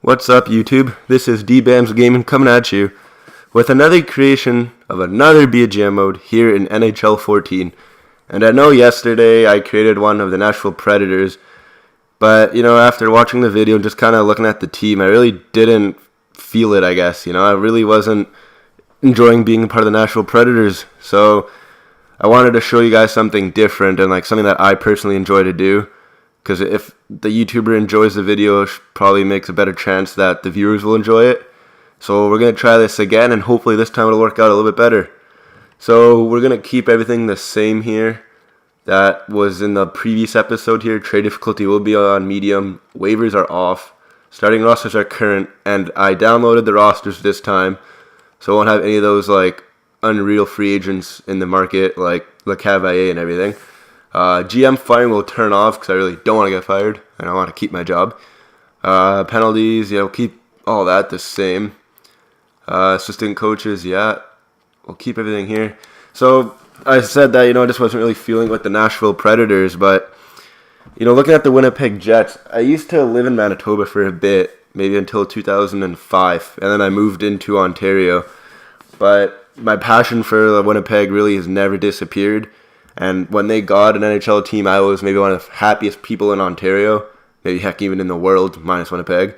What's up, YouTube? This is DBAMZ Gaming coming at you with another creation of another BGM mode here in NHL 14. And I know yesterday I created one of the Nashville Predators, but after watching the video and just kind of looking at the team, I really didn't feel it, I guess. I really wasn't enjoying being a part of the Nashville Predators. So I wanted to show you guys something different and something that I personally enjoy to do. Because if the YouTuber enjoys the video, it probably makes a better chance that the viewers will enjoy it. So we're going to try this again, and hopefully this time it'll work out a little bit better. So we're going to keep everything the same here. That was in the previous episode here. Trade difficulty will be on medium. Waivers are off. Starting rosters are current, and I downloaded the rosters this time. So I won't have any of those unreal free agents in the market like Le Cavalier and everything. GM firing will turn off because I really don't want to get fired and I want to keep my job. Penalties, keep all that the same. Assistant coaches, we'll keep everything here. So I said that, I just wasn't really feeling with the Nashville Predators, but, looking at the Winnipeg Jets, I used to live in Manitoba for a bit, maybe until 2005, and then I moved into Ontario. But my passion for Winnipeg really has never disappeared. And when they got an NHL team, I was maybe one of the happiest people in Ontario, maybe heck even in the world, minus Winnipeg.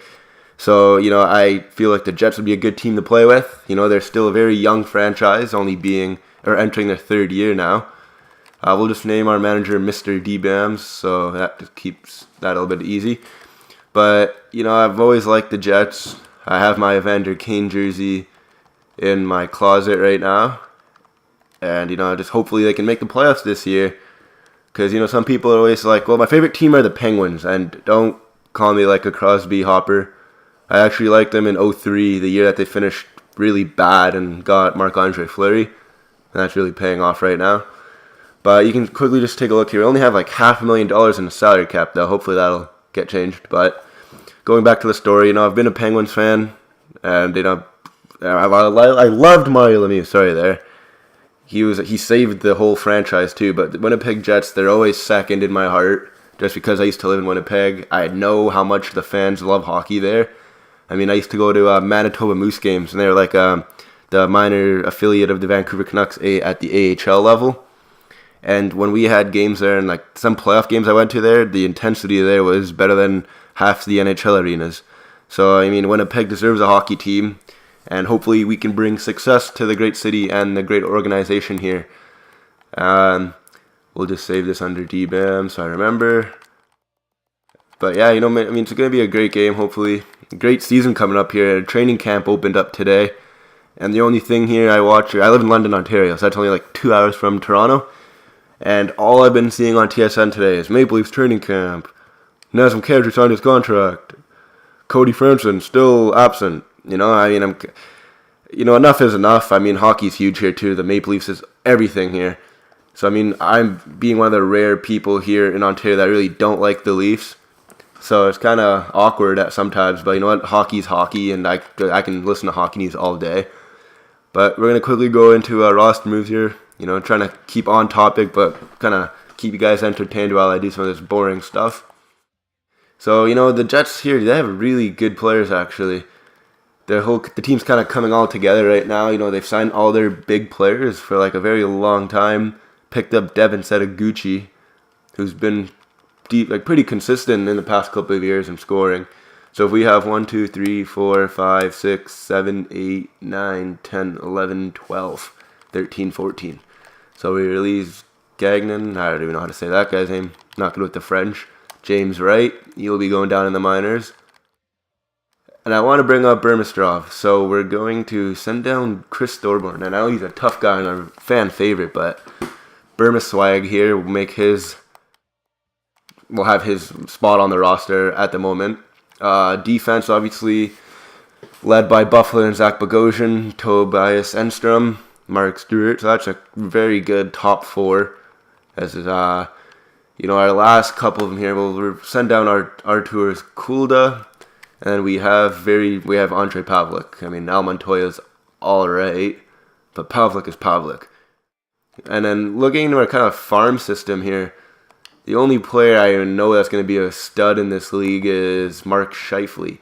So, I feel like the Jets would be a good team to play with. They're still a very young franchise, entering their third year now. We'll just name our manager Mr. DBAMZ, so that just keeps that a little bit easy. But, I've always liked the Jets. I have my Evander Kane jersey in my closet right now. And, just hopefully they can make the playoffs this year. Because, some people are always like, well, my favorite team are the Penguins. And don't call me like a Crosby hopper. I actually liked them in 2003, the year that they finished really bad and got Marc-Andre Fleury. And that's really paying off right now. But you can quickly just take a look here. We only have $500,000 in the salary cap, though. Hopefully that'll get changed. But going back to the story, I've been a Penguins fan. And, I loved Mario Lemieux. Sorry there. He saved the whole franchise too, but the Winnipeg Jets, they're always second in my heart just because I used to live in Winnipeg. I know how much the fans love hockey there. I used to go to Manitoba Moose games, and they're the minor affiliate of the Vancouver Canucks at the AHL level. And when we had games there, and some playoff games I went to there, the intensity there was better than half the NHL arenas. So, Winnipeg deserves a hockey team. And hopefully we can bring success to the great city and the great organization here. We'll just save this under DBAM so I remember. But yeah, it's going to be a great game, hopefully. Great season coming up here. Training camp opened up today. And the only thing here I live in London, Ontario, so that's only 2 hours from Toronto. And all I've been seeing on TSN today is Maple Leafs training camp. Nazem Kadri signed his contract. Cody Franson still absent. Enough is enough. Hockey's huge here too. The Maple Leafs is everything here. So, I'm being one of the rare people here in Ontario that really don't like the Leafs. So it's kind of awkward at sometimes. But you know what? Hockey's hockey, and I can listen to hockey news all day. But we're going to quickly go into roster moves here. Trying to keep on topic, but kind of keep you guys entertained while I do some of this boring stuff. So, the Jets here, they have really good players, actually. The team's kind of coming all together right now. They've signed all their big players for a very long time. Picked up Devin Setaguchi, who's been pretty consistent in the past couple of years in scoring. So if we have 1, 2, 3, 4, 5, 6, 7, 8, 9, 10, 11, 12, 13, 14. So we release Gagnon. I don't even know how to say that guy's name. Not good with the French. James Wright. He'll be going down in the minors. And I want to bring up Burmistrov, so we're going to send down Chris Thorburn. And I know he's a tough guy and a fan favorite, but Burmiswag here will have his spot on the roster at the moment. Defense, obviously, led by Buffalo and Zach Bogosian, Tobias Enstrom, Mark Stewart. So that's a very good top four. As is, our last couple of them here, we'll send down our tours Kulda. And then we have Andre Pavlik. Al Montoya's all right, but Pavlik is Pavlik. And then looking into our kind of farm system here, the only player I know that's going to be a stud in this league is Mark Scheifele.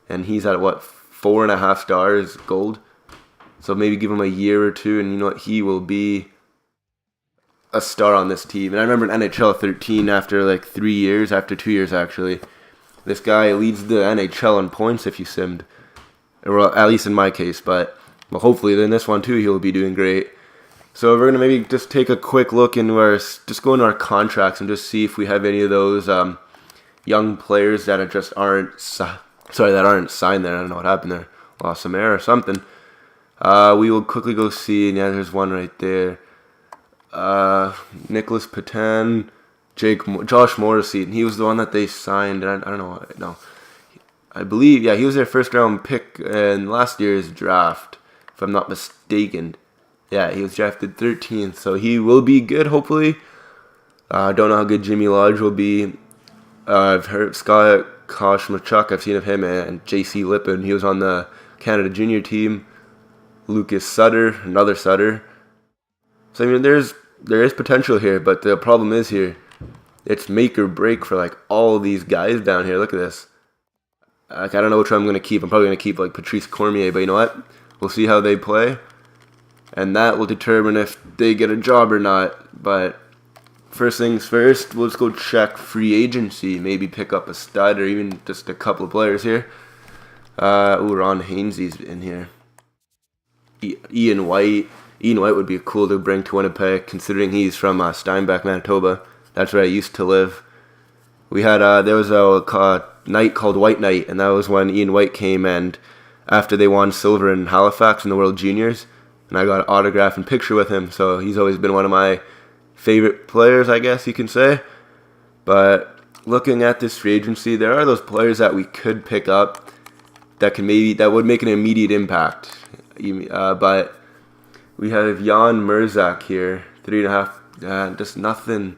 and he's at what, 4.5 stars gold. So maybe give him a year or two, and you know what, he will be a star on this team. And I remember in NHL 13, after like 3 years, after 2 years actually, this guy leads the NHL in points if you simmed, or at least in my case. But well, hopefully in this one too, he'll be doing great. So we're gonna maybe just take a quick look into just go into our contracts and just see if we have any of those young players that aren't signed there. I don't know what happened there, lost some air or something. We will quickly go see, and yeah, there's one right there. Nicholas Patan, Josh Morrissey, and he was the one that they signed. And I don't know, no, I believe, yeah, he was their first round pick in last year's draft, if I'm not mistaken. Yeah, he was drafted 13th, so he will be good, hopefully. I don't know how good Jimmy Lodge will be. I've heard Scott Koshmachuk, I've seen of him, and J.C. Lippin. He was on the Canada junior team. Lucas Sutter, another Sutter. So, I mean, there is potential here, but the problem is here, it's make or break for, like, all of these guys down here. Look at this. Like, I don't know which one I'm going to keep. I'm probably going to keep, like, Patrice Cormier, but you know what? We'll see how they play, and that will determine if they get a job or not. But first things first, let's go check free agency. Maybe pick up a stud or even just a couple of players here. Ron Hainsey's in here. Ian White. Ian White would be cool to bring to Winnipeg, considering he's from Steinbach, Manitoba. That's where I used to live. We had there was a night called White Night, and that was when Ian White came, and after they won silver in Halifax in the World Juniors, and I got an autograph and picture with him. So he's always been one of my favorite players, I guess you can say. But looking at this free agency, there are those players that we could pick up that would make an immediate impact. But we have Jan Murzak here, 3.5, just nothing.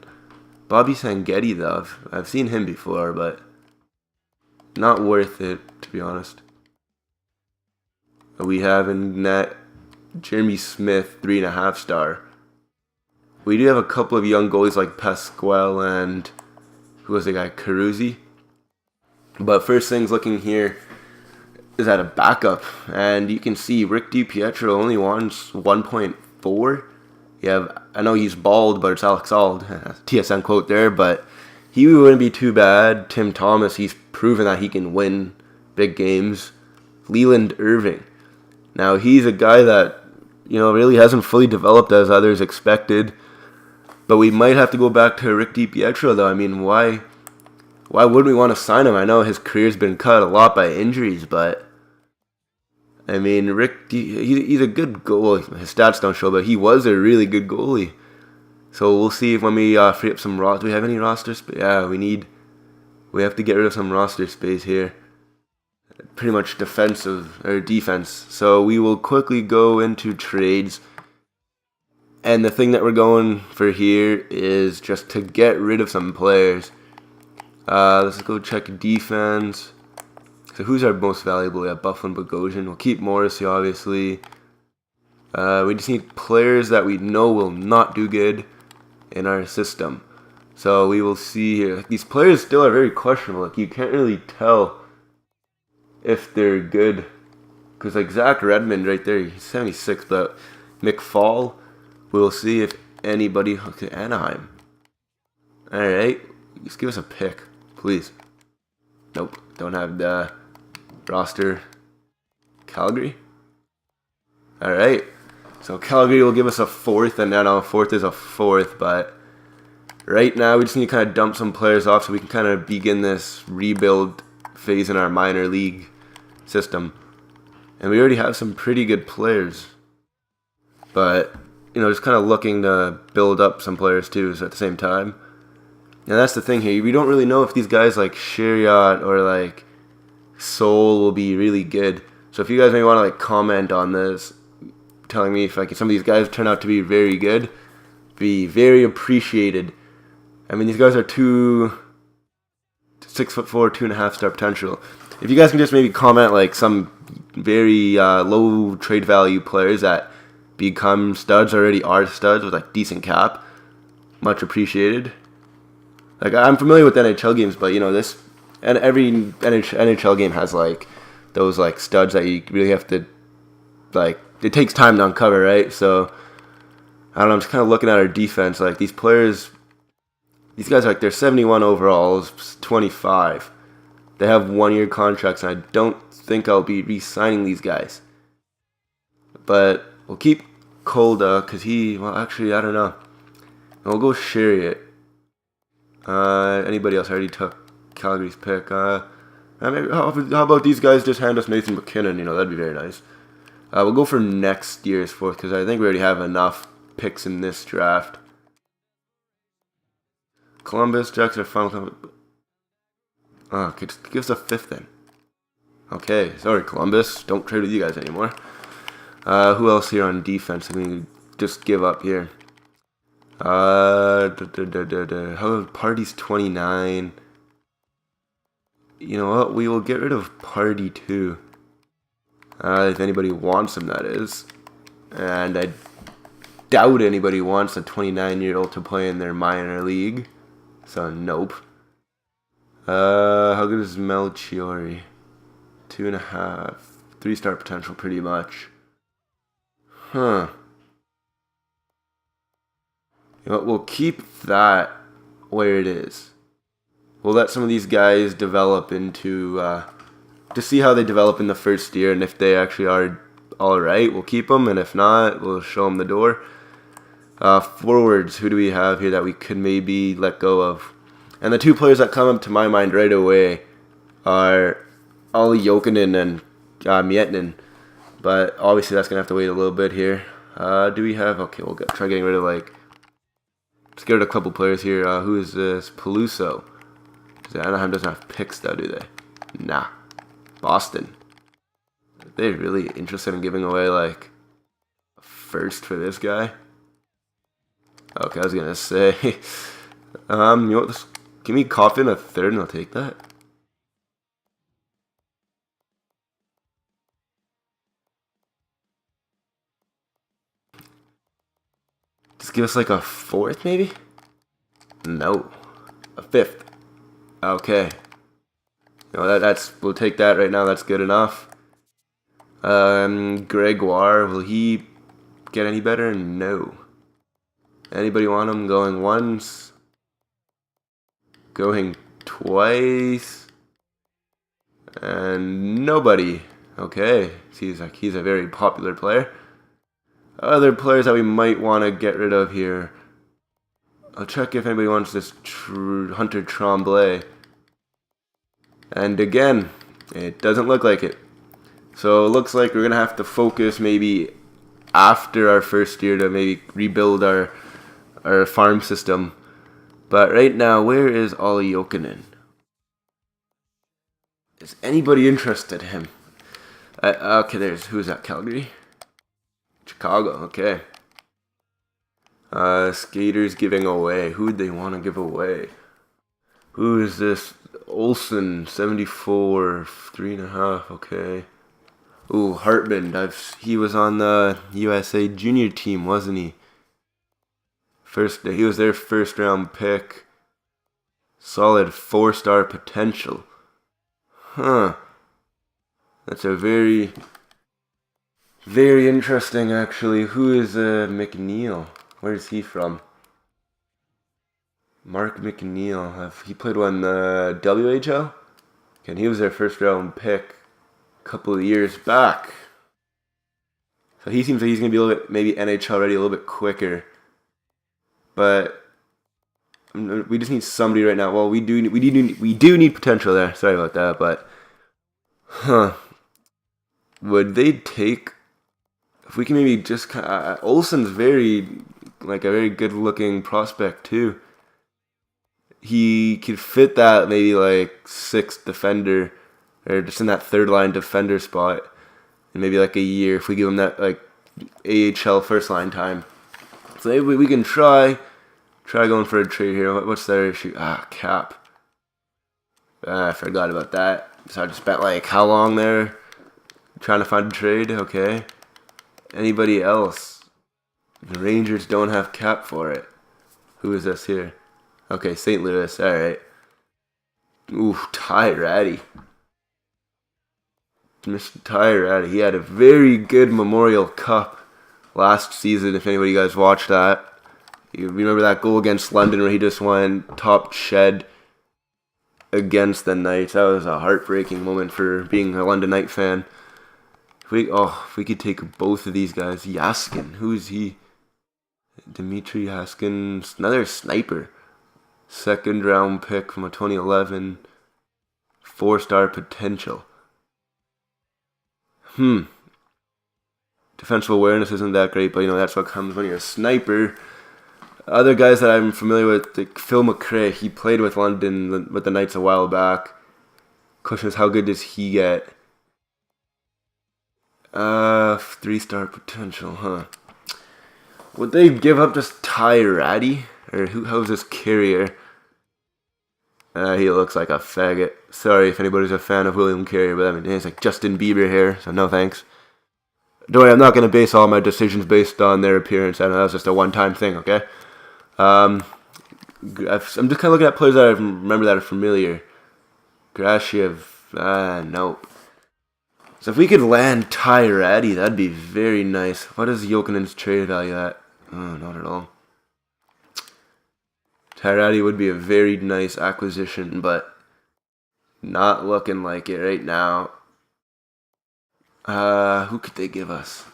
Bobby Sangetti, though, I've seen him before, but not worth it, to be honest. We have in net Jeremy Smith, 3.5 star. We do have a couple of young goalies like Pasquale and who was the guy, Carusi. But first things looking here is at a backup, and you can see Rick DiPietro only wants 1.4. I know he's bald, but it's Alex Ald, TSN quote there, but he wouldn't be too bad. Tim Thomas, he's proven that he can win big games. Leland Irving. Now, he's a guy that, really hasn't fully developed as others expected, but we might have to go back to Rick DiPietro, though. I mean, why wouldn't we want to sign him? I know his career's been cut a lot by injuries, but I mean, he's a good goalie. His stats don't show, but he was a really good goalie. So we'll see if when we free up some roster. Do we have any roster space? Yeah, we have to get rid of some roster space here. Pretty much defense. So we will quickly go into trades. And the thing that we're going for here is just to get rid of some players. Let's go check defense. So who's our most valuable? Yeah, Bufflin, Bogosian. We'll keep Morrissey, obviously. We just need players that we know will not do good in our system. So we will see here. These players still are very questionable. Like, you can't really tell if they're good. Because like Zach Redmond right there, he's 76, but McFall, we'll see if anybody... Okay, Anaheim. Alright, just give us a pick, please. Nope, don't have the roster. Calgary? Alright, so Calgary will give us a fourth, and then a fourth is a fourth, but right now we just need to kind of dump some players off so we can kind of begin this rebuild phase in our minor league system. And we already have some pretty good players, but just kind of looking to build up some players too at the same time. And that's the thing here. We don't really know if these guys like Shiriot or like Soul will be really good. So if you guys may want to like comment on this, telling me if like some of these guys turn out to be very good, be very appreciated. I mean, these guys are 6'4", 2.5 star potential. If you guys can just maybe comment like some very low trade value players that become studs, already are studs with like decent cap, much appreciated. Like, I'm familiar with NHL games, but this, and every NHL game has like those like studs that you really have to like. It takes time to uncover, right? So I don't know. I'm just kind of looking at our defense. Like these players, these guys like they're 71 overall, 25. They have 1-year contracts, and I don't think I'll be re-signing these guys. But we'll keep Kolda because well, actually, I don't know. We'll go Chariot. Anybody else? I already took Calgary's pick. Maybe, how about these guys just hand us Nathan McKinnon? That'd be very nice. We'll go for next year's fourth because I think we already have enough picks in this draft. Columbus, Jackson, final. Okay, just give us a fifth then. Okay, sorry Columbus, don't trade with you guys anymore. Who else here on defense? I mean, just give up here. How about Party's 29? You know what? We will get rid of Party too. If anybody wants him, that is. And I doubt anybody wants a 29-year-old to play in their minor league. So nope. How good is Melchiori? 2.5. 3-star potential, pretty much. Huh. You know what? We'll keep that where it is. We'll let some of these guys develop into, to see how they develop in the first year, and if they actually are alright, we'll keep them, and if not, we'll show them the door. Forwards, who do we have here that we could maybe let go of? And the two players that come up to my mind right away are Olli Jokinen and Miettinen, but obviously that's going to have to wait a little bit here. Do we have, okay, we'll try getting rid of let's get rid of a couple players here. Who is this? Peluso. Anaheim doesn't have picks though, do they? Nah. Boston. Are they really interested in giving away a first for this guy? Okay, I was gonna say, you know what? Give me Coffin a third, and I'll take that. Just give us a fourth, maybe? No, a fifth. Okay. We'll take that right now. That's good enough. Gregoire, will he get any better? No. Anybody want him going once? Going twice? And nobody. Okay. Seems like he's a very popular player. Other players that we might want to get rid of here. I'll check if anybody wants this Hunter Tremblay. And again, it doesn't look like it. So it looks like we're going to have to focus maybe after our first year to maybe rebuild our farm system. But right now, where is Olli Jokinen? Is anybody interested in him? Okay, who's that? Calgary? Chicago, okay. Skaters giving away. Who would they want to give away? Who is this? Olsen, 74, 3.5, okay. Ooh, Hartman. He was on the USA junior team, wasn't he? He was their first round pick. Solid 4-star potential. Huh. That's a very, very interesting, actually. Who is McNeil? Where is he from? Mark McNeil. He played on the WHL? And he was their first round pick a couple of years back. So he seems like he's going to be a little bit, maybe NHL ready a little bit quicker. But we just need somebody right now. Well, we do need potential there. Sorry about that, but would they take, if we can maybe just Olsen's a very good looking prospect too. He could fit that maybe 6th defender, or just in that third line defender spot, in maybe a year if we give him that AHL first line time. So maybe we can try going for a trade here. What's their issue? Cap. I forgot about that. So I just spent how long there trying to find a trade? Okay. Anybody else? The Rangers don't have cap for it. Who is this here? Okay, St. Louis. All right. Ooh, Ty Ratty. Mr. Tyre, he had a very good Memorial Cup last season, if anybody guys watched that. You remember that goal against London where he just went top shed against the Knights? That was a heartbreaking moment for being a London Knight fan. If we could take both of these guys. Yaskin, who's he? Dmitry Yaskin, another sniper. Second round pick from a 2011. 4-star potential. Defensive awareness isn't that great, but that's what comes when you're a sniper. Other guys that I'm familiar with, like Phil McRae, he played with London, with the Knights a while back. Question is, how good does he get? 3-star potential, huh? Would they give up just Tyratty? Or how's this carrier? He looks like a faggot. Sorry if anybody's a fan of William Carrier, but I mean, he's like Justin Bieber here, so no thanks. Don't worry, I'm not going to base all my decisions based on their appearance. I know that was just a one-time thing, okay? I'm just kind of looking at players that I remember that are familiar. Grashiev, nope. So if we could land Tyratty, that'd be very nice. What is Jokinen's trade value at? Oh, not at all. Tyratty would be a very nice acquisition, but not looking like it right now. Who could they give us?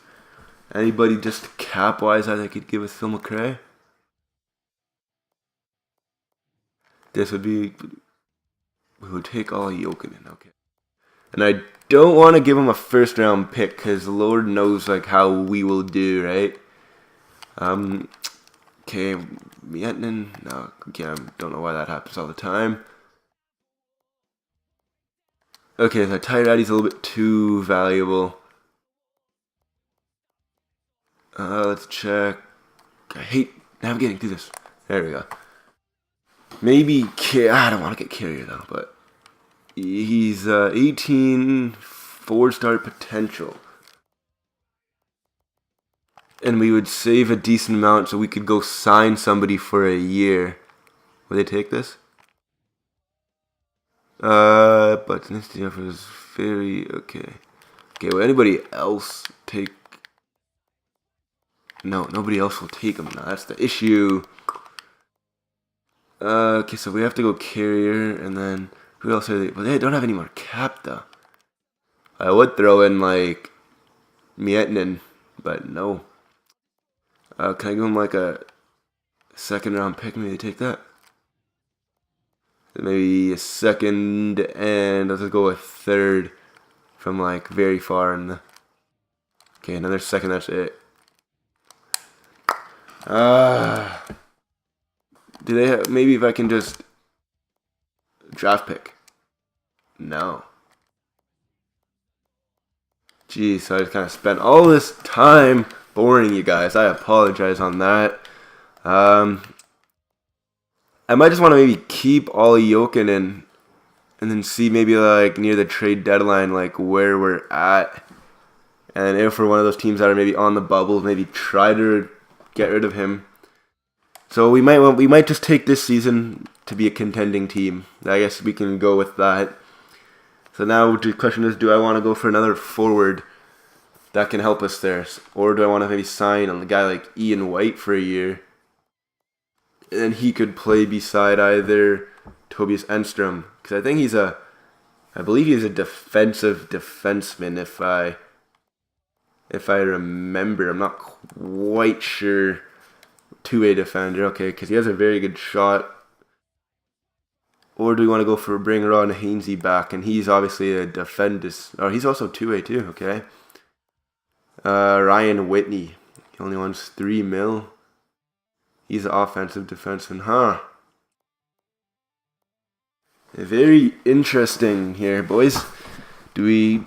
Anybody just cap-wise that they could give us? Phil McRae? This would be... We would take all Jokinen, okay. And I don't want to give him a first-round pick, because the Lord knows like how we will do, right? Okay, Mietnin, no, again, I don't know why that happens all the time. Okay, the Tyratty's a little bit too valuable. Let's check. I hate navigating through this. There we go. Maybe, I don't want to get Carrier though, but he's 18, 4-star potential. And we would save a decent amount so we could go sign somebody for a year. Would they take this? But this offer is very okay. Okay, will anybody else take? No, nobody else will take him now. That's the issue. Okay, so we have to go Carrier, and then who else are they? Well, they don't have any more cap though. I would throw in like Mietnin, but no. Can I give him like a second round pick? Maybe they take that. Maybe a second, and let's just go with third from like very far in the... Okay, another second, that's it. Do they have... Maybe if I can just... Draft pick. No. Jeez, so I just kind of spent all this time boring you guys. I apologize on that. I might just want to maybe keep Ollie Jokinen and then see maybe like near the trade deadline like where we're at. And if we're one of those teams that are maybe on the bubble, maybe try to get rid of him. So we might just take this season to be a contending team. I guess we can go with that. So now the question is, do I want to go for another forward that can help us there? Or do I want to maybe sign a guy like Ian White for a year? And then he could play beside either Tobias Enstrom. Because I think I believe he's a defensive defenseman if I remember. I'm not quite sure. Two-way defender, okay, because he has a very good shot. Or do we want to go for bring Ron Hainsey back? And he's obviously a defender. Oh, he's also two-way too, okay. Ryan Whitney. He only wants $3 million. He's an offensive defenseman, huh? Very interesting here, boys. Do we...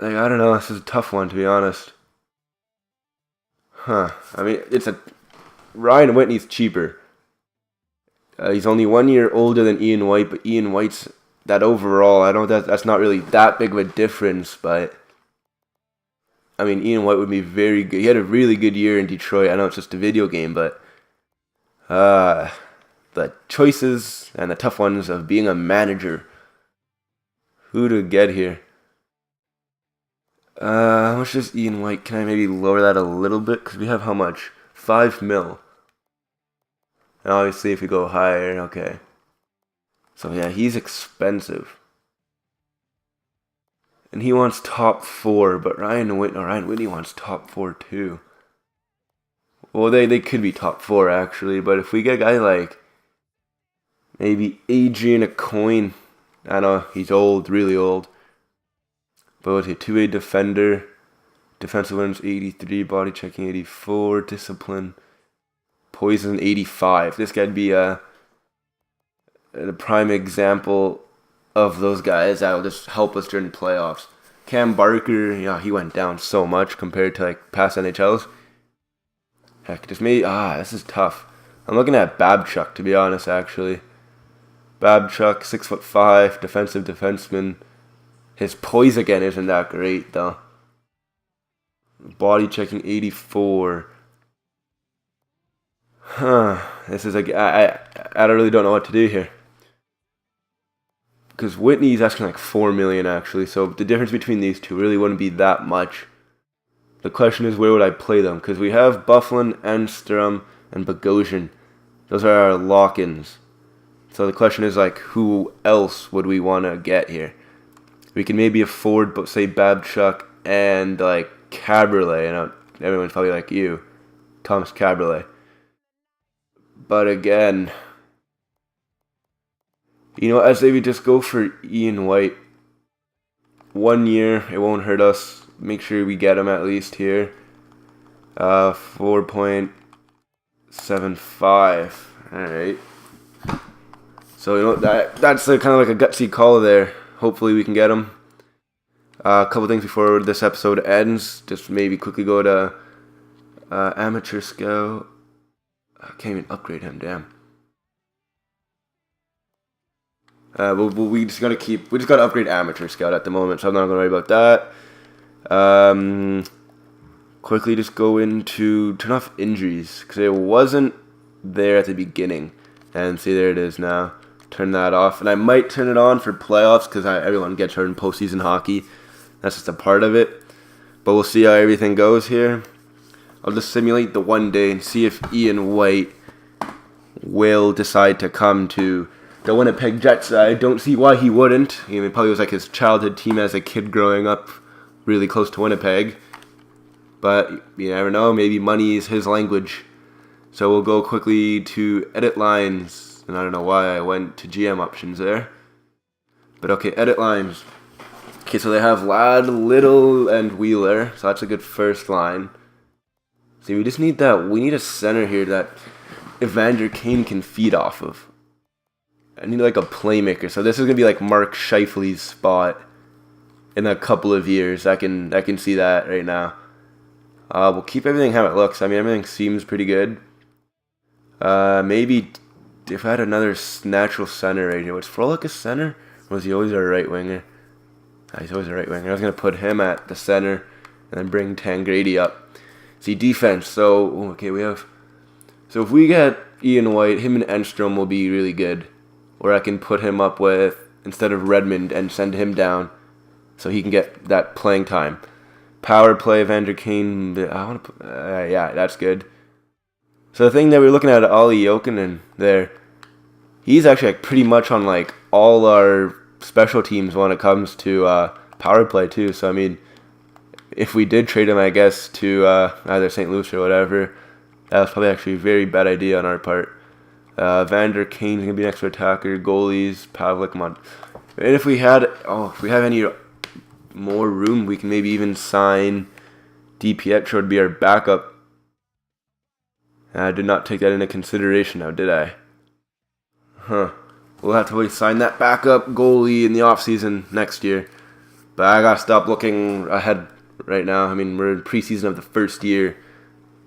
Like, I don't know, this is a tough one, to be honest. Huh. I mean, Ryan Whitney's cheaper. He's only 1 year older than Ian White, but Ian White's... That overall, I don't know, that's not really that big of a difference, but... I mean, Ian White would be very good. He had a really good year in Detroit. I know it's just a video game, but the choices and the tough ones of being a manager. Who to get here? How much is Ian White? Can I maybe lower that a little bit? Because we have how much? 5 mil. And obviously, if we go higher, okay. So yeah, he's expensive. And he wants top 4, but Ryan Whitney wants top 4 too. Well, they could be top 4 actually, but if we get a guy like maybe Adrian Acoin, I know he's old, really old, but what's he, 2A defender, defensive wins 83, body checking 84, discipline, poison 85. This guy'd be a prime example of those guys that will just help us during the playoffs. Cam Barker, yeah, he went down so much compared to like past NHLs. Heck, just maybe, this is tough. I'm looking at Babchuk, to be honest, actually. Babchuk, 6'5", defensive defenseman. His poise again isn't that great, though. Body checking 84. This is like, I really don't know what to do here. Because Whitney's asking like 4 million actually, so the difference between these two really wouldn't be that much. The question is, where would I play them? Because we have Bufflin, Enstrom, and Bogosian. Those are our lock-ins. So the question is, like, who else would we want to get here? We can maybe afford, but say Babchuk and like Caberlet. I know everyone's probably like you, Thomas Caberlet. But again, I say we just go for Ian White. 1 year, it won't hurt us. Make sure we get him at least here. 4.75. Alright. So, that's kind of like a gutsy call there. Hopefully we can get him. A couple things before this episode ends. Just maybe quickly go to Amateur Scout. I can't even upgrade him, damn. We just gotta upgrade Amateur Scout at the moment, so I'm not gonna worry about that. Quickly just go into turn off injuries, because it wasn't there at the beginning, and see, there it is now. Turn that off, and I might turn it on for playoffs, because everyone gets hurt in postseason hockey. That's just a part of it, but we'll see how everything goes here. I'll just simulate the 1 day and see if Ian White will decide to come to the Winnipeg Jets. I don't see why he wouldn't. It probably was like his childhood team as a kid growing up really close to Winnipeg. But you never know, maybe money is his language. So we'll go quickly to edit lines. And I don't know why I went to GM options there. But okay, edit lines. Okay, so they have Ladd, Little, and Wheeler. So that's a good first line. See, we just need we need a center here that Evander Kane can feed off of. I need like a playmaker. So this is gonna be like Mark Scheifele's spot in a couple of years. I can see that right now. We'll keep everything how it looks. I mean, everything seems pretty good. Maybe if I had another natural center right here, was Frolic a center? Or was he always our right winger? He's always a right winger. I was gonna put him at the center and then bring Tangradi up. See, defense. So okay, so if we get Ian White, him and Enstrom will be really good. Or I can put him up with, instead of Redmond, and send him down so he can get that playing time. Power play, Evander Kane. I want to put, yeah, that's good. So the thing that we're looking at, Ollie Jokinen there, he's actually like pretty much on like all our special teams when it comes to power play too. So I mean, if we did trade him, I guess, to either St. Louis or whatever, that was probably actually a very bad idea on our part. Vander Kane's gonna be an extra attacker. Goalies, Pavlik, and if we have any more room, we can maybe even sign DiPietro to be our backup. I did not take that into consideration now, did I? We'll have to really sign that backup goalie in the offseason next year. But I gotta stop looking ahead right now. I mean, we're in preseason of the first year,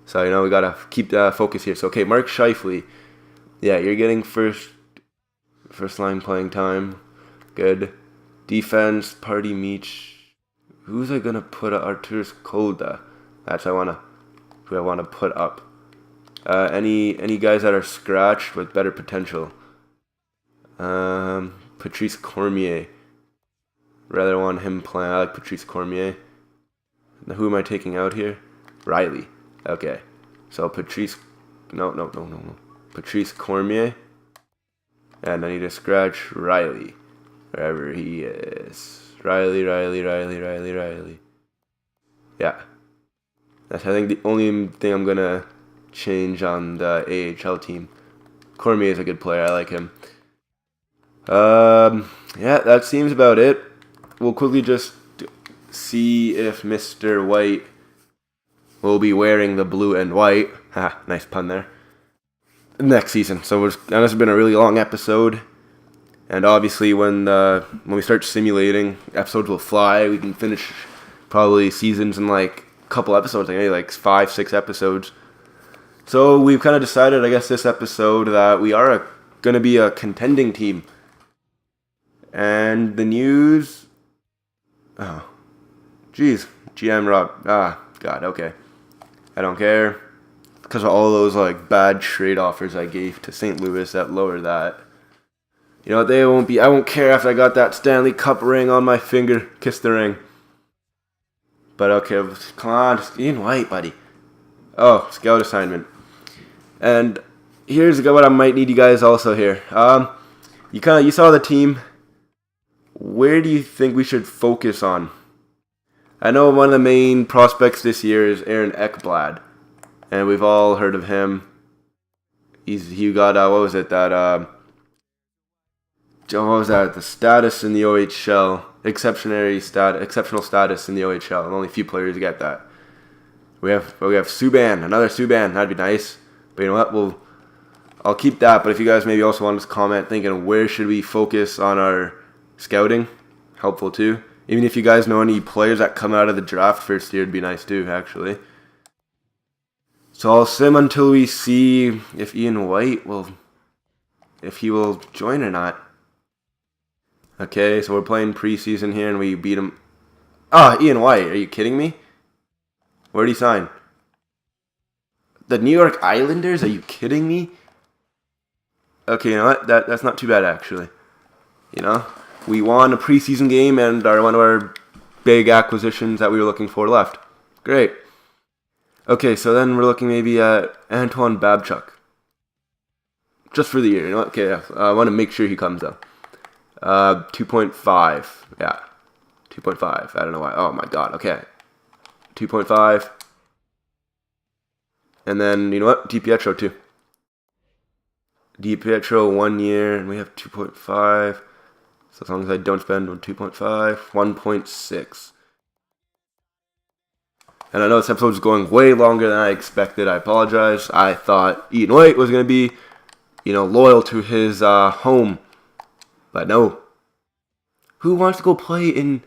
so we gotta keep the focus here. So okay, Mark Scheifele. Yeah, you're getting first line playing time. Good. Defense, Party Meach. Who's I gonna put up? Arturas Kolda. That's who I wanna put up. Any guys that are scratched with better potential. Patrice Cormier. Rather want him playing. I like Patrice Cormier. Now, who am I taking out here? Riley. Okay. So Patrice. No. Patrice Cormier. And I need to scratch Riley. Wherever he is. Riley. Yeah. That's, I think, the only thing I'm going to change on the AHL team. Cormier is a good player. I like him. Yeah, that seems about it. We'll quickly just see if Mr. White will be wearing the blue and white. Ha, nice pun there. Next season. So this has been a really long episode. And obviously when we start simulating, episodes will fly. We can finish probably seasons in like a couple episodes, maybe like 5-6 episodes. So we've kind of decided, I guess, this episode that we are going to be a contending team. And the news... Oh. Jeez. GM Rob. God, okay. I don't care. Because of all those like bad trade offers I gave to St. Louis that lowered that. You know, they won't be... I won't care if I got that Stanley Cup ring on my finger. Kiss the ring. But okay, come on. Just Ian White, buddy. Oh, scout assignment. And here's what I might need you guys also here. You saw the team. Where do you think we should focus on? I know one of the main prospects this year is Aaron Ekblad, and we've all heard of him. He got what was it that the status in the OHL, exceptional status in the OHL, and only a few players get that. We have Subban, another Subban. That'd be nice. But you know what? I'll keep that. But if you guys maybe also want to comment, thinking where should we focus on our scouting, helpful too. Even if you guys know any players that come out of the draft first year, it'd be nice too, actually. So I'll sim until we see if Ian White will join or not. Okay, so we're playing preseason here and we beat him. Ian White, are you kidding me? Where'd he sign? The New York Islanders? Are you kidding me? Okay, you know what? That's not too bad, actually. You know? We won a preseason game and one of our big acquisitions that we were looking for left. Great. Okay, so then we're looking maybe at Antoine Babchuk. Just for the year, you know? Okay, yeah. I want to make sure he comes up. 2.5. Yeah. 2.5. I don't know why. Oh my god. Okay. 2.5. And then, you know what? DiPietro too. DiPietro 1 year, and we have 2.5. So as long as I don't spend on 2.5, 1.6. And I know this episode is going way longer than I expected. I apologize. I thought Ian White was going to be, loyal to his home. But no. Who wants to go play in...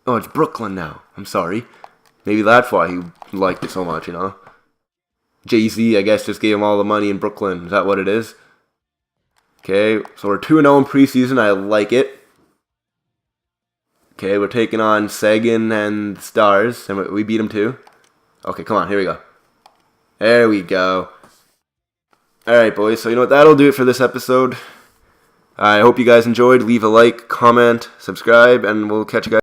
Oh, it's Brooklyn now. I'm sorry. Maybe that's why he liked it so much, Jay-Z, I guess, just gave him all the money in Brooklyn. Is that what it is? Okay, so we're 2-0 in preseason. I like it. Okay, we're taking on Sagan and the Stars, and we beat them too. Okay, come on, here we go. There we go. Alright, boys, so you know what? That'll do it for this episode. I hope you guys enjoyed. Leave a like, comment, subscribe, and we'll catch you guys.